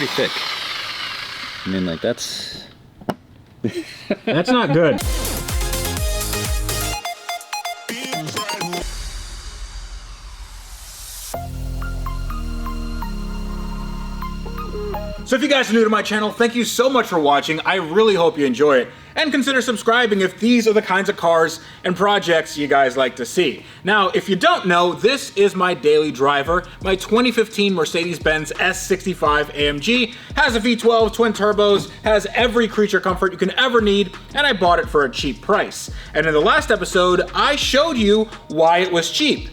pretty thick. I mean, like, that's... That's not good. So if you guys are new to my channel, thank you so much for watching. I really hope you enjoy it. And consider subscribing if these are the kinds of cars and projects you guys like to see. Now, if you don't know, this is my daily driver. My 2015 Mercedes-Benz S65 AMG has a V12, twin turbos, has every creature comfort you can ever need, and I bought it for a cheap price. And in the last episode, I showed you why it was cheap.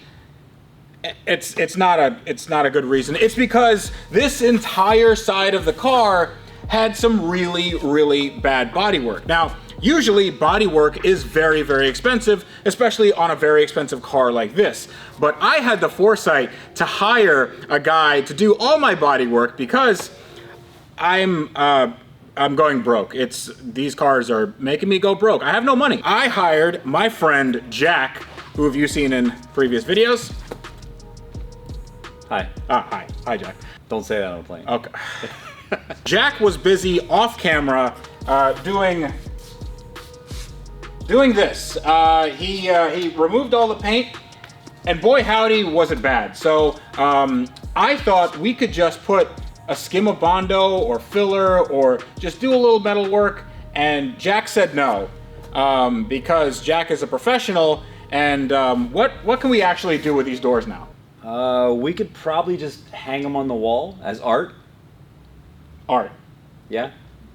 It's not a good reason. It's because this entire side of the car had some really bad bodywork. Now, usually bodywork is very expensive, especially on a very expensive car like this. But I had the foresight to hire a guy to do all my bodywork because I'm going broke. These cars are making me go broke. I have no money. I hired my friend Jack, who have you seen in previous videos. Hi. Hi, Jack. Don't say that on a plane. Okay. Jack was busy off camera doing this. He removed all the paint, and boy howdy was it bad. So I thought we could just put a skim of Bondo or filler or just do a little metal work, and Jack said no because Jack is a professional. And what can we actually do with these doors now? We could probably just hang them on the wall as art. Art. Yeah?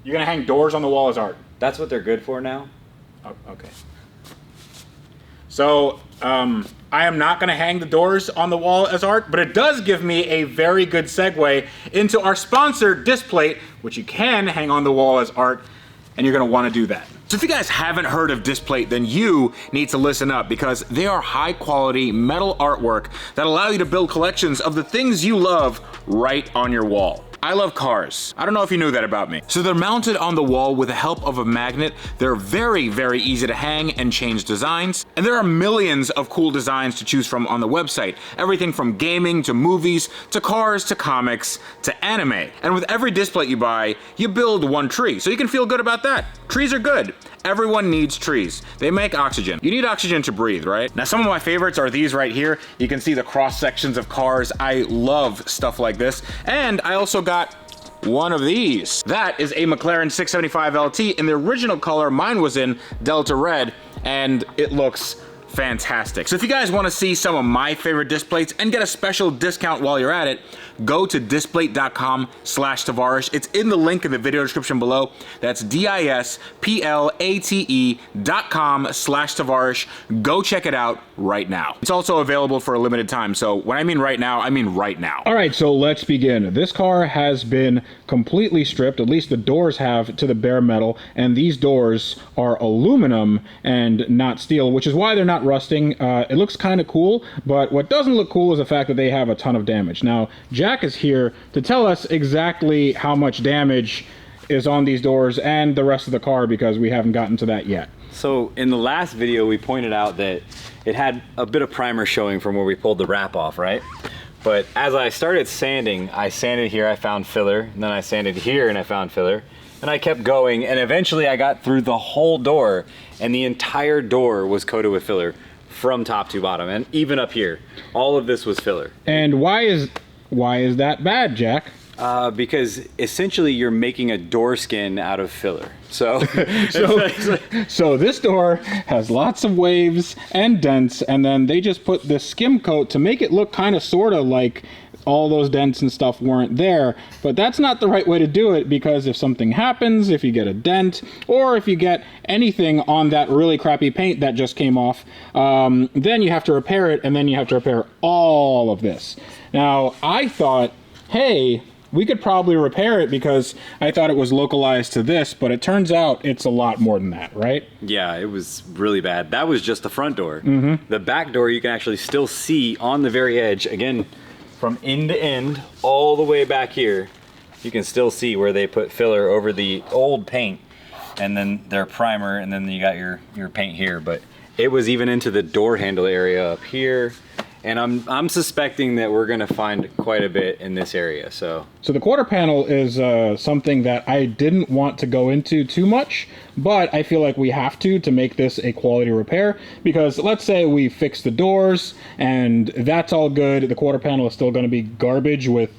You're gonna hang doors on the wall as art? That's what they're good for now. Oh, okay. So, I am not gonna hang the doors on the wall as art, but it does give me a very good segue into our sponsor, Displate, which you can hang on the wall as art, and you're gonna wanna do that. So if you guys haven't heard of Displate, then you need to listen up because they are high quality metal artwork that allow you to build collections of the things you love right on your wall. I love cars. I don't know if you knew that about me. So they're mounted on the wall with the help of a magnet. They're very easy to hang and change designs. And there are millions of cool designs to choose from on the website. Everything from gaming to movies, to cars, to comics, to anime. And with every Displate you buy, you build one tree. So you can feel good about that. Trees are good. Everyone needs trees. They make oxygen. You need oxygen to breathe, right? Now some of my favorites are these right here. You can see the cross sections of cars. I love stuff like this. And I also got one of these. That is a McLaren 675 LT in the original color. Mine was in Delta Red, and it looks fantastic. So if you guys want to see some of my favorite Displates and get a special discount while you're at it, go to displate.com/Tavarish. It's in the link in the video description below. That's displate.com/Tavarish. Go check it out right now. It's also available for a limited time. So when I mean right now, I mean right now. All right, so let's begin. This car has been completely stripped, at least the doors have, to the bare metal, and these doors are aluminum and not steel, which is why they're not rusting. It looks kind of cool, but what doesn't look cool is the fact that they have a ton of damage. Now, Jack is here to tell us exactly how much damage is on these doors and the rest of the car because we haven't gotten to that yet. So in the last video, we pointed out that it had a bit of primer showing from where we pulled the wrap off, right? But as I started sanding, I sanded here, I found filler, and then I sanded here and I found filler, and I kept going, and eventually I got through the whole door, and the entire door was coated with filler from top to bottom, and even up here, all of this was filler. And why is that bad, Jack? Because essentially you're making a door skin out of filler. So, so this door has lots of waves and dents, and then they just put this skim coat to make it look kind of sort of like all those dents and stuff weren't there. But that's not the right way to do it, because if something happens, if you get a dent, or if you get anything on that really crappy paint that just came off, then you have to repair it, and then you have to repair all of this. Now, I thought, hey, we could probably repair it because I thought it was localized to this, but it turns out it's a lot more than that, right? Yeah, it was really bad. That was just the front door. Mm-hmm. The back door you can actually still see on the very edge, again, from end to end, all the way back here, you can still see where they put filler over the old paint, and then their primer, and then you got your paint here. But it was even into the door handle area up here, And I'm suspecting that we're gonna find quite a bit in this area. So the quarter panel is something that I didn't want to go into too much, but I feel like we have to make this a quality repair, because let's say we fix the doors and that's all good. The quarter panel is still going to be garbage with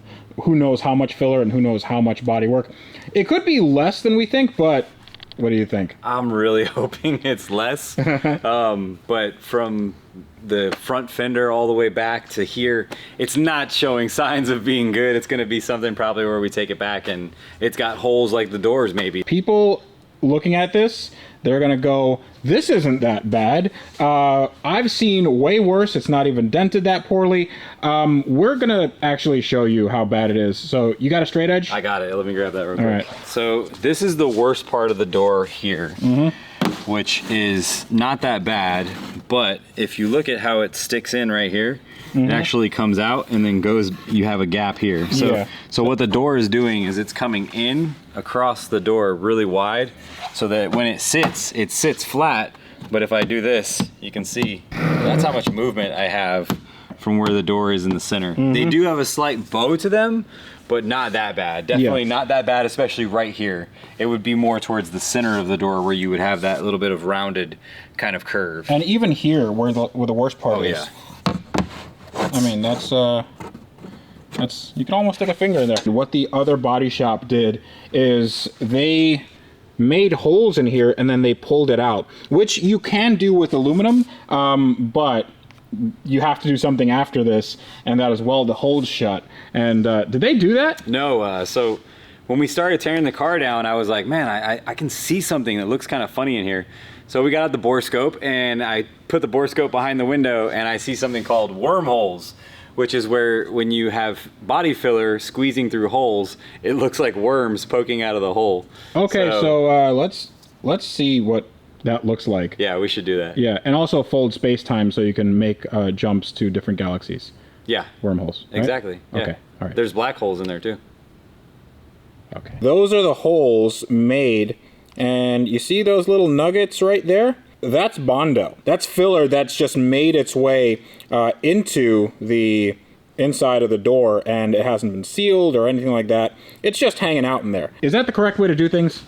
who knows how much filler and who knows how much body work. It could be less than we think, but what do you think? I'm really hoping it's less. But from the front fender all the way back to here, it's not showing signs of being good. It's going to be something probably where we take it back and it's got holes like the doors maybe. People looking at this, they're going to go, this isn't that bad. I've seen way worse. It's not even dented that poorly. We're going to actually show you how bad it is. So you got a straight edge? I got it. Let me grab that real quick. All right. So this is the worst part of the door here, which is not that bad. But if you look at how it sticks in right here, it actually comes out and then goes, you have a gap here. So what the door is doing is it's coming in across the door really wide, so that when it sits flat. But if I do this, you can see that's how much movement I have from where the door is in the center. They do have a slight bow to them, but not that bad. Definitely not that bad, especially right here. It would be more towards the center of the door where you would have that little bit of rounded kind of curve. And even here, where the worst part is. Yeah. I mean, that's you can almost stick a finger in there. What the other body shop did is they made holes in here and then they pulled it out, which you can do with aluminum, but you have to do something after this, and that is weld the holes shut. And did they do that? No, so when we started tearing the car down, I was like, man, I can see something that looks kind of funny in here. So we got out the borescope and I put the borescope behind the window and I see something called wormholes, which is where when you have body filler squeezing through holes, it looks like worms poking out of the hole. Okay, so let's see what that looks like. Yeah, we should do that. Yeah, and also fold space-time so you can make jumps to different galaxies. Yeah. Wormholes. Right? Exactly. Yeah. Okay, all right. There's black holes in there too. Okay. Those are the holes made, and you see those little nuggets right there? That's Bondo. That's filler that's just made its way into the inside of the door, and it hasn't been sealed or anything like that. It's just hanging out in there. Is that the correct way to do things?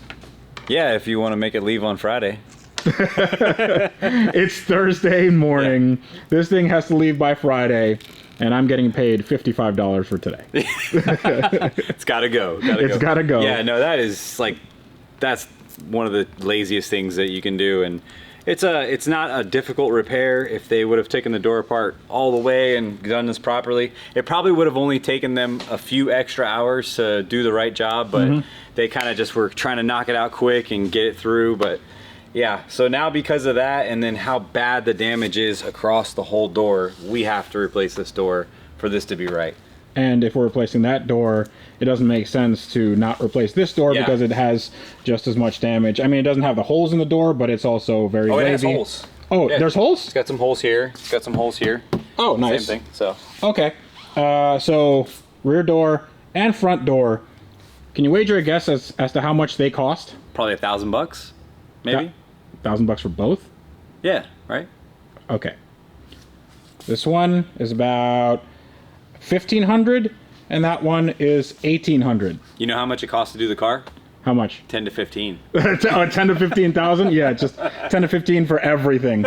Yeah, if you want to make it leave on Friday. It's Thursday morning. Yeah. This thing has to leave by Friday, and I'm getting paid $55 for today. It's gotta go. It's gotta go. Yeah, no, that's one of the laziest things that you can do, and it's not a difficult repair. If they would have taken the door apart all the way and done this properly, it probably would have only taken them a few extra hours to do the right job, but they kind of just were trying to knock it out quick and get it through. But yeah, so now because of that, and then how bad the damage is across the whole door, we have to replace this door for this to be right. And if we're replacing that door, it doesn't make sense to not replace this door because it has just as much damage. I mean, it doesn't have the holes in the door, but it's also very wavy. It has holes. Oh, yeah. There's holes? It's got some holes here. It's got some holes here. Oh, nice. Same thing, so. Okay. So, rear door and front door. Can you wager a guess as to how much they cost? Probably $1,000, maybe. $1,000 for both? Yeah, right? Okay. This one is about $1,500, and that one is $1,800. You know how much it costs to do the car? How much? 10 to 15. 10 to 15,000? Yeah, just 10 to 15 for everything.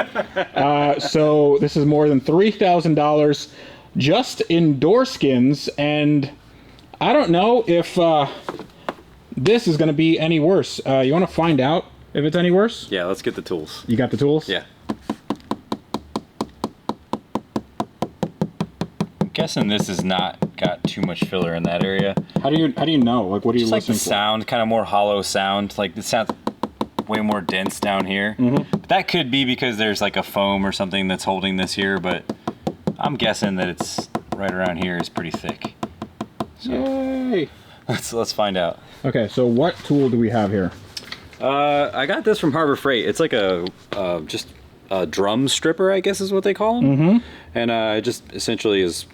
So this is more than $3,000 just in door skins, and I don't know if this is going to be any worse. You want to find out if it's any worse? Yeah, let's get the tools. You got the tools? Yeah. Guessing this has not got too much filler in that area. How do you know? Like, what are you Just listening like the for? sound, kind of more hollow sound. Like it sounds way more dense down here. But that could be because there's like a foam or something that's holding this here. But I'm guessing that it's right around here is pretty thick. So Yay! let's find out. Okay, so what tool do we have here? I got this from Harbor Freight. It's like just a drum stripper, I guess is what they call them. And it just essentially is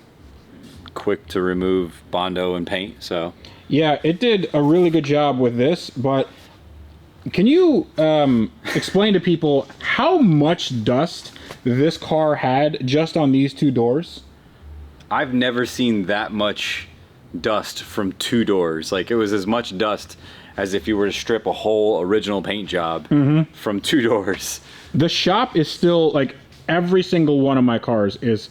quick to remove Bondo and paint. So yeah, it did a really good job with this, but can you explain to people how much dust this car had just on these two doors? I've never seen that much dust from 2 doors. Like, it was as much dust as if you were to strip a whole original paint job from 2 doors. The shop is still, like, every single one of my cars is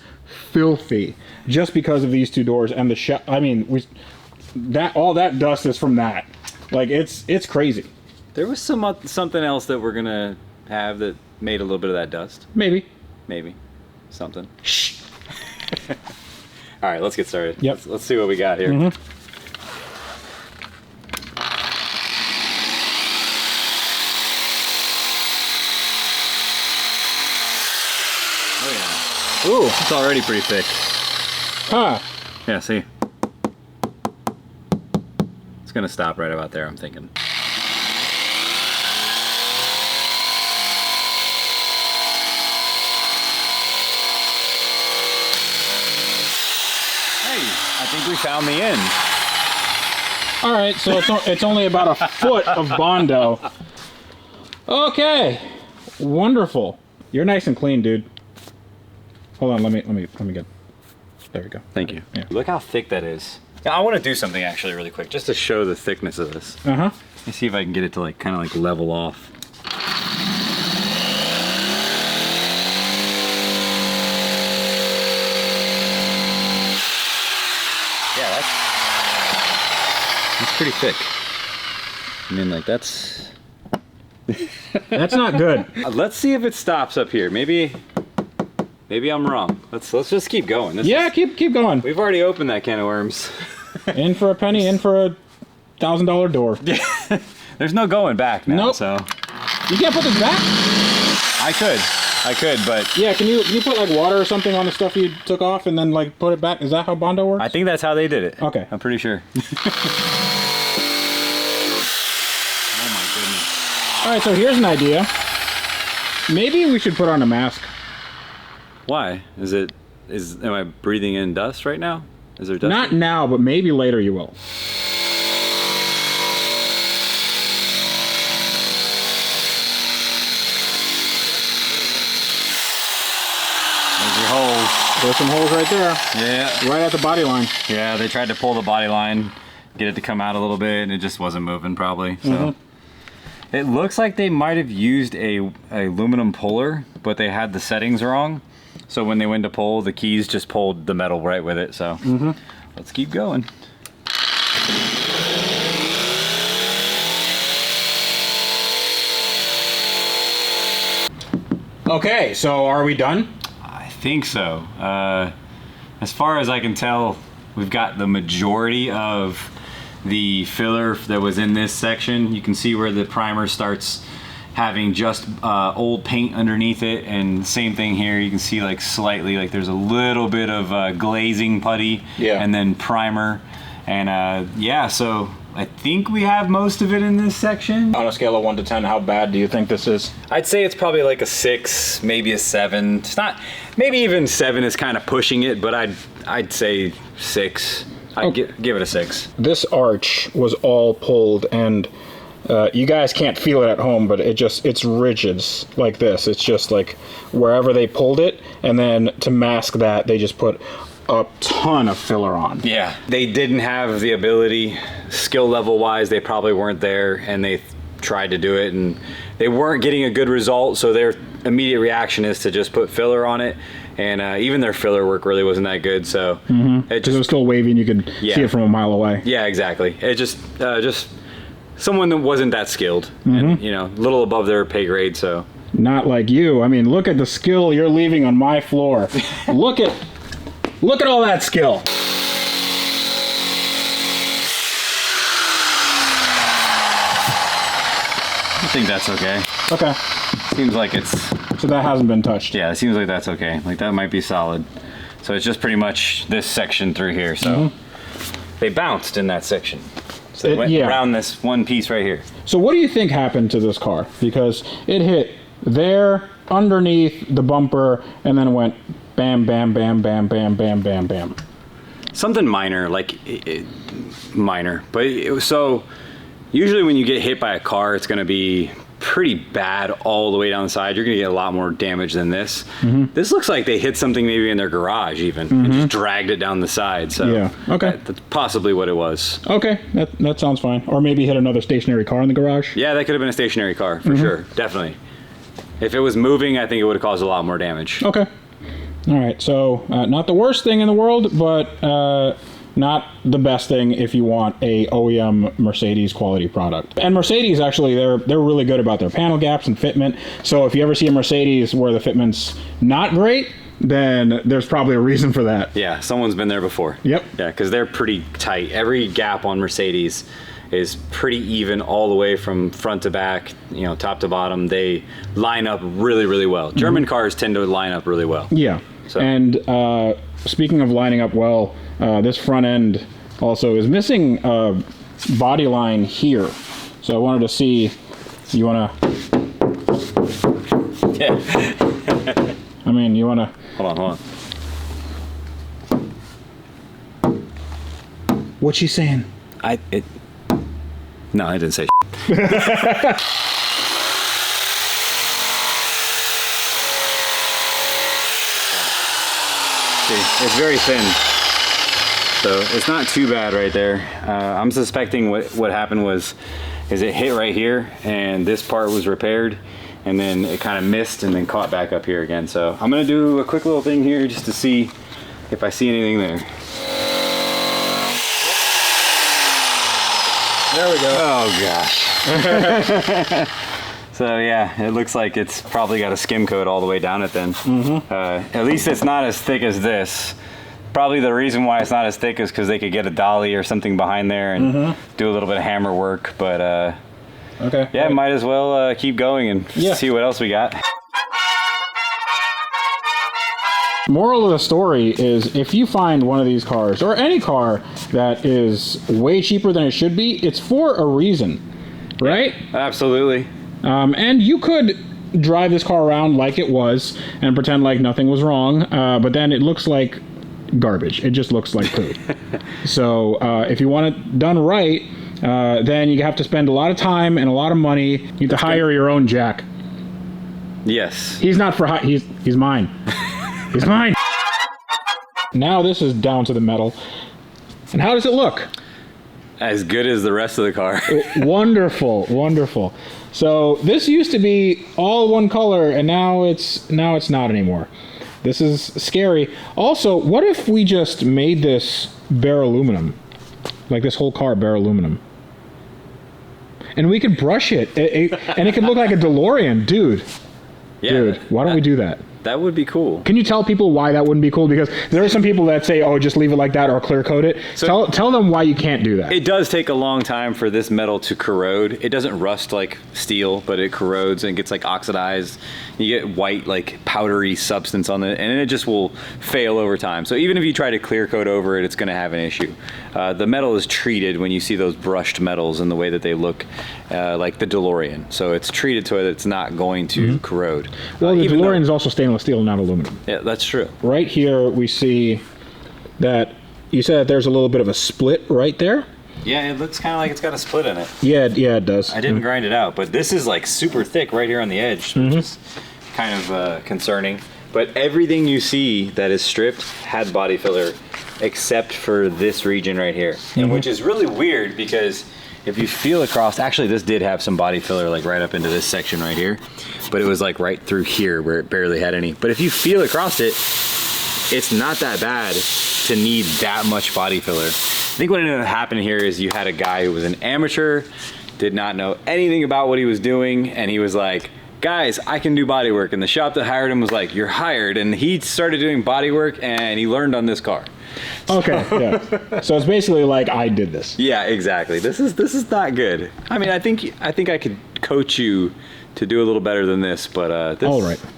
filthy just because of these 2 doors. And the shop, I mean, all that dust is from that. Like, it's crazy. There was something else that we're gonna have that made a little bit of that dust. Maybe. Something. Shh. All right, let's get started. Yep. Let's see what we got here. Oh yeah. Ooh, it's already pretty thick. Huh. Yeah, see? It's gonna stop right about there, I'm thinking. I think we found the end. All right, so it's only about a foot of Bondo. Okay, wonderful. You're nice and clean, dude. Hold on, let me get. There we go. Thank you. Yeah. Look how thick that is. Now, I want to do something actually really quick, just to show the thickness of this. Uh-huh. Let me see if I can get it to like kind of like level off. Yeah, that's pretty thick. I mean, like, that's not good. Let's see if it stops up here. Maybe I'm wrong. Let's just keep going. Keep going. We've already opened that can of worms. In for a penny, in for a $1,000 door. Yeah. There's no going back now. Nope. So You can't put this back? I could, but Yeah, can you put like water or something on the stuff you took off and then like put it back? Is that how Bondo works? I think that's how they did it. Okay. I'm pretty sure. Oh my goodness. All right, so here's an idea. Maybe we should put on a mask. Why? Am I breathing in dust right now? Is there dust? Not now, but maybe later you will. There's your holes. There's some holes right there. Yeah. Right at the body line. Yeah, they tried to pull the body line, get it to come out a little bit, and it just wasn't moving probably. So it looks like they might have used a aluminum puller, but they had the settings wrong. So when they went to pull, the keys just pulled the metal right with it. So let's keep going. Okay, so are we done? I think so. As far as I can tell, we've got the majority of the filler that was in this section. You can see where the primer starts having just old paint underneath it, and same thing here. You can see like slightly, like there's a little bit of glazing putty, and then primer, and yeah, so I think we have most of it in this section. On a scale of 1 to 10, how bad do you think this is? I'd say it's probably like a 6, maybe a 7. It's not, maybe even 7 is kind of pushing it, but I'd say 6. I'd give it a 6. This arch was all pulled, and you guys can't feel it at home, but it's rigid like this. It's just like wherever they pulled it, and then to mask that, they just put a ton of filler on. Yeah, they didn't have the ability, skill level wise, they probably weren't there, and they tried to do it, and they weren't getting a good result, so their immediate reaction is to just put filler on it, and even their filler work really wasn't that good, so Because it was still wavy and you could see it from a mile away. Yeah, exactly. It just someone that wasn't that skilled, and a little above their pay grade, so. Not like you. I mean, look at the skill you're leaving on my floor. Look at all that skill. I think that's okay. Okay. Seems like it's... So that hasn't been touched. Yeah, it seems like that's okay. Like that might be solid. So it's just pretty much this section through here. So they bounced in that section. So they went around this one piece right here. So what do you think happened to this car? Because it hit there, underneath the bumper, and then went bam, bam, bam, bam, bam, bam, bam, bam. Something minor, like minor. But so usually when you get hit by a car, it's going to be pretty bad all the way down the side. You're gonna get a lot more damage than this. This looks like they hit something maybe in their garage even, and just dragged it down the side. So Yeah, okay. that's possibly what it was. Okay, that sounds fine. Or maybe hit another stationary car in the garage. Yeah, that could have been a stationary car, for sure, definitely. If it was moving, I think it would have caused a lot more damage. Okay. All right, so not the worst thing in the world, but not the best thing if you want a OEM Mercedes quality product. And Mercedes, actually, they're really good about their panel gaps and fitment. So if you ever see a Mercedes where the fitment's not great, then there's probably a reason for that. Yeah, someone's been there before. Yep. Yeah, because they're pretty tight. Every gap on Mercedes is pretty even all the way from front to back, you know, top to bottom. They line up really, really well. German cars tend to line up really well. Yeah. So. And speaking of lining up well, this front end also is missing a body line here. So I wanted to see, you want to... Yeah. I mean, you want to... Hold on. What's she saying? No, I didn't say It's very thin, so it's not too bad right there. I'm suspecting what happened is it hit right here, and this part was repaired, and then it kind of missed and then caught back up here again. So I'm gonna do a quick little thing here just to see if I see anything there. There we go. Oh gosh. So yeah, it looks like it's probably got a skim coat all the way down it then. At least it's not as thick as this. Probably the reason why it's not as thick is because they could get a dolly or something behind there and do a little bit of hammer work. But Okay. yeah, might as well keep going and see what else we got. Moral of the story is, if you find one of these cars, or any car that is way cheaper than it should be, it's for a reason, right? Absolutely. And you could drive this car around like it was and pretend like nothing was wrong, but then it looks like garbage. It just looks like poo. So if you want it done right, then you have to spend a lot of time and a lot of money. You need to hire your own jack. Yes. He's not for he's mine. He's mine. Now this is down to the metal. And how does it look? As good as the rest of the car. Wonderful, wonderful. So this used to be all one color, and now it's not anymore. This is scary. Also, what if we just made this bare aluminum? Like this whole car bare aluminum. And we could brush it, and it could look like a DeLorean. Dude, why don't we do that? That would be cool. Can you tell people why that wouldn't be cool? Because there are some people that say, oh, just leave it like that or clear coat it. So tell them why you can't do that. It does take a long time for this metal to corrode. It doesn't rust like steel, but it corrodes and gets like oxidized. You get white, like powdery substance on it, and it just will fail over time. So even if you try to clear coat over it, it's going to have an issue. The metal is treated when you see those brushed metals in the way that they look like the DeLorean. So it's treated so that it's not going to corrode. Well, the DeLorean is also stainless steel, not aluminum. Yeah, that's true. Right here, we see that you said that there's a little bit of a split right there. Yeah, it looks kind of like it's got a split in it. Yeah, it does. I didn't grind it out, but this is like super thick right here on the edge, which is kind of concerning. But everything you see that is stripped had body filler, except for this region right here, and which is really weird because if you feel across, actually this did have some body filler like right up into this section right here, but it was like right through here where it barely had any. But if you feel across it, it's not that bad to need that much body filler. I think what ended up happening here is you had a guy who was an amateur, did not know anything about what he was doing, and he was like, guys, I can do body work. And the shop that hired him was like, you're hired. And he started doing body work and he learned on this car. Okay, yeah. So it's basically like I did this. Yeah, exactly. This is not good. I mean, I think I could coach you to do a little better than this, but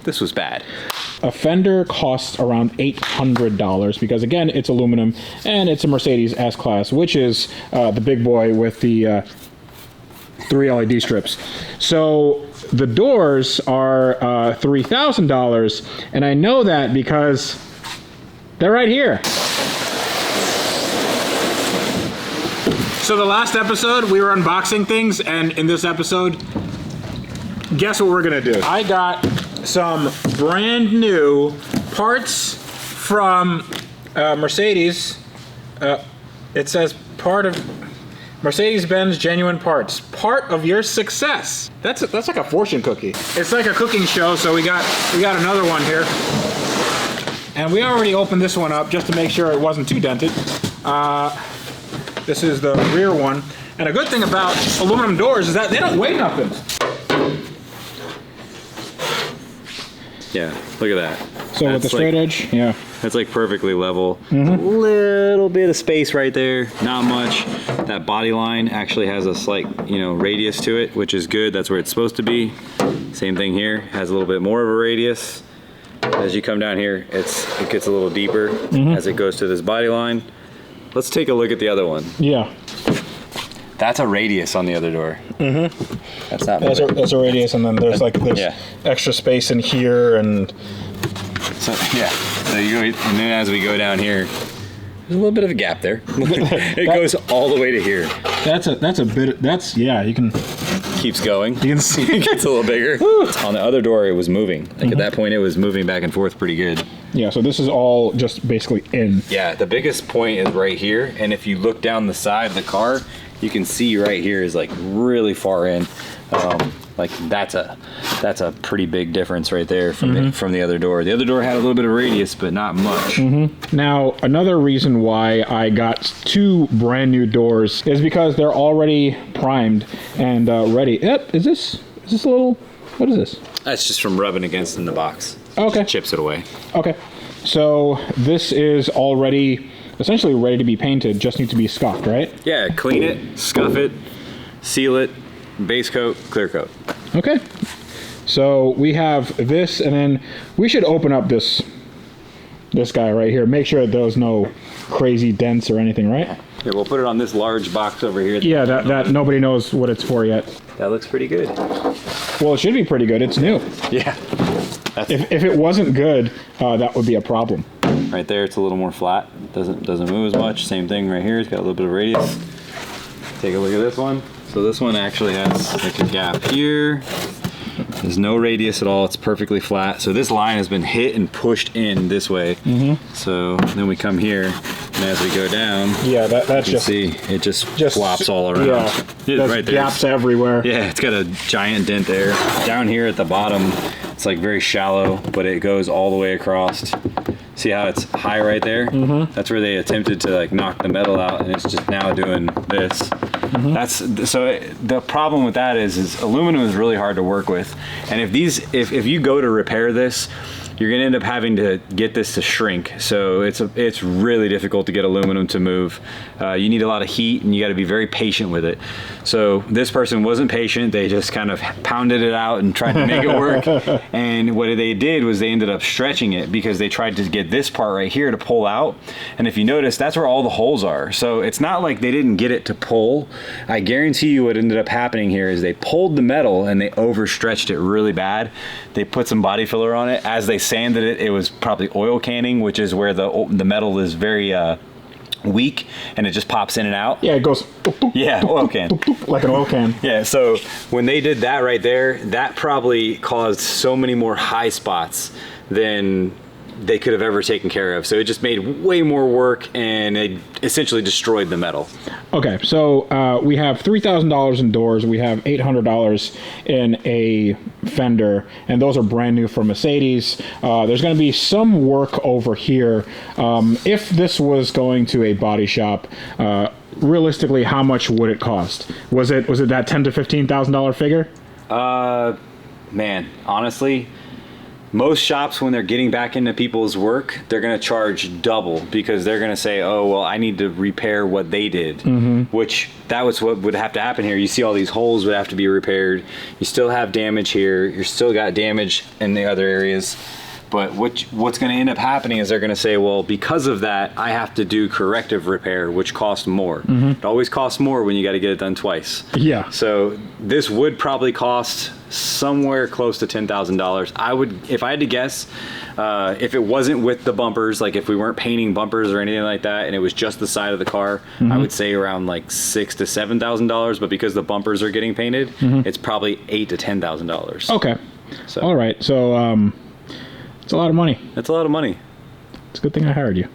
this was bad. A fender costs around $800 because, again, it's aluminum and it's a Mercedes S-Class, which is the big boy with the 3 LED strips. So the doors are $3,000, and I know that because they're right here. So the last episode, we were unboxing things, and in this episode, guess what we're gonna do? I got some brand new parts from Mercedes. It says part of Mercedes-Benz genuine parts. Part of your success. That's like a fortune cookie. It's like a cooking show, so we got another one here. And we already opened this one up just to make sure it wasn't too dented. This is the rear one. And a good thing about aluminum doors is that they don't weigh nothing. Yeah, look at that. So with the straight edge, yeah. That's like perfectly level. A little bit of space right there, not much. That body line actually has a slight, radius to it, which is good. That's where it's supposed to be. Same thing here, has a little bit more of a radius. As you come down here, it gets a little deeper as it goes to this body line. Let's take a look at the other one. Yeah. That's a radius on the other door. That's not bad. That's a radius, and then there's extra space in here, and so you go, and then as we go down here, there's a little bit of a gap there. It goes all the way to here. You can keeps going. You can see it gets a little bigger. On the other door, it was moving. Like at that point, it was moving back and forth pretty good. Yeah, so this is all just basically in. Yeah, the biggest point is right here, and if you look down the side of the car, you can see right here is like really far in. Like that's a pretty big difference right there from the other door. The other door had a little bit of radius, but not much. Now, another reason why I got 2 brand new doors is because they're already primed and ready. Yep, is this a little, what is this? That's just from rubbing against in the box. Okay. Just chips it away. Okay, so this is already essentially ready to be painted, just need to be scuffed, right? Yeah, clean it, scuff it, seal it, base coat, clear coat. Okay, so we have this, and then we should open up this guy right here. Make sure there's no crazy dents or anything, right? Yeah, we'll put it on this large box over here. Yeah, that nobody knows what it's for yet. That looks pretty good. Well, it should be pretty good. It's new. Yeah. If it wasn't good, that would be a problem. Right there, it's a little more flat. Doesn't move as much. Same thing right here. It's got a little bit of radius. Take a look at this one. So this one actually has like a gap here. There's no radius at all. It's perfectly flat. So this line has been hit and pushed in this way. So then we come here, and as we go down, that's you just see it just flops all around. Yeah, right there. Gaps everywhere. Yeah, it's got a giant dent there. Down here at the bottom, it's like very shallow, but it goes all the way across. See how it's high right there? That's where they attempted to like knock the metal out, and it's just now doing this. The problem with that is aluminum is really hard to work with, and if you go to repair this, you're gonna end up having to get this to shrink. So it's really difficult to get aluminum to move. You need a lot of heat, and you got to be very patient with it. So this person wasn't patient. They just kind of pounded it out and tried to make it work. And what they did was they ended up stretching it because they tried to get this part right here to pull out. And if you notice, that's where all the holes are. So it's not like they didn't get it to pull. I guarantee you what ended up happening here is they pulled the metal and they overstretched it really bad. They put some body filler on it. As they sanded it, it was probably oil canning, which is where the metal is very weak and it just pops in and out. Yeah, it goes. Yeah, oil can. Like an oil can. Yeah, so when they did that right there, that probably caused so many more high spots than they could have ever taken care of. So it just made way more work, and it essentially destroyed the metal. Okay, so we have $3,000 in doors. We have $800 in a fender, and those are brand new from Mercedes. There's going to be some work over here. If this was going to a body shop, realistically, how much would it cost? Was it that $10,000 to $15,000 figure? Man, honestly, most shops, when they're getting back into people's work, they're going to charge double because they're going to say, oh, well, I need to repair what they did, which that was what would have to happen here. You see all these holes would have to be repaired. You still have damage here. You still got damage in the other areas. But what's going to end up happening is they're going to say, well, because of that, I have to do corrective repair, which costs more. It always costs more when you got to get it done twice. Yeah. So this would probably cost somewhere close to $10,000. I would, if I had to guess, if it wasn't with the bumpers, like if we weren't painting bumpers or anything like that, and it was just the side of the car, I would say around like $6,000 to $7,000. But because the bumpers are getting painted, it's probably $8,000 to $10,000. Okay. So. All right. So it's a lot of money. That's a lot of money. It's a good thing I hired you.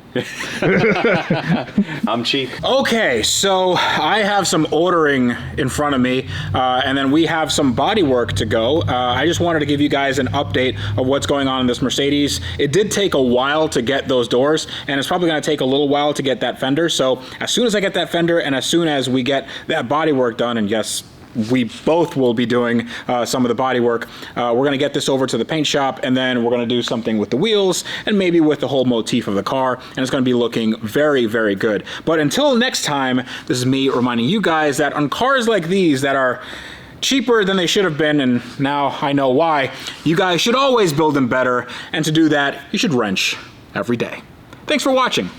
I'm cheap. Okay, so I have some ordering in front of me, and then we have some body work to go. I just wanted to give you guys an update of what's going on in this Mercedes. It did take a while to get those doors, and it's probably going to take a little while to get that fender. So as soon as I get that fender, and as soon as we get that body work done, and yes, we both will be doing some of the body work. We're going to get this over to the paint shop, and then we're going to do something with the wheels and maybe with the whole motif of the car, and it's going to be looking very, very good. But until next time, this is me reminding you guys that on cars like these that are cheaper than they should have been, and now I know why, you guys should always build them better, and to do that, you should wrench every day. Thanks for watching.